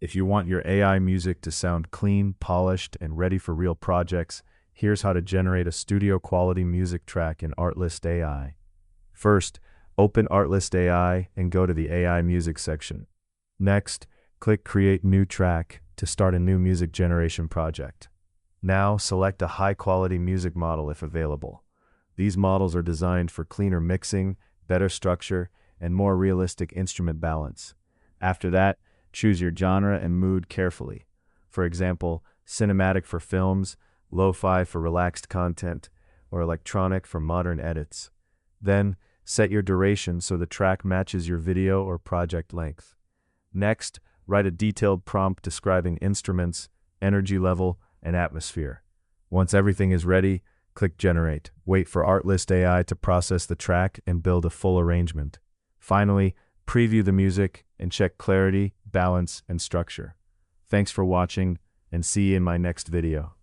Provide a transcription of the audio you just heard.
If you want your AI music to sound clean, polished, and ready for real projects, here's how to generate a studio-quality music track in Artlist AI. First, open Artlist AI and go to the AI Music section. Next, click Create New Track to start a new music generation project. Now, select a high-quality music model if available. These models are designed for cleaner mixing, better structure, and more realistic instrument balance. After that, choose your genre and mood carefully. For example, cinematic for films, lo-fi for relaxed content, or electronic for modern edits. Then, set your duration so the track matches your video or project length. Next, write a detailed prompt describing instruments, energy level, and atmosphere. Once everything is ready, click Generate. Wait for Artlist AI to process the track and build a full arrangement. Finally, preview the music and check clarity, balance, and structure. Thanks for watching, and see you in my next video.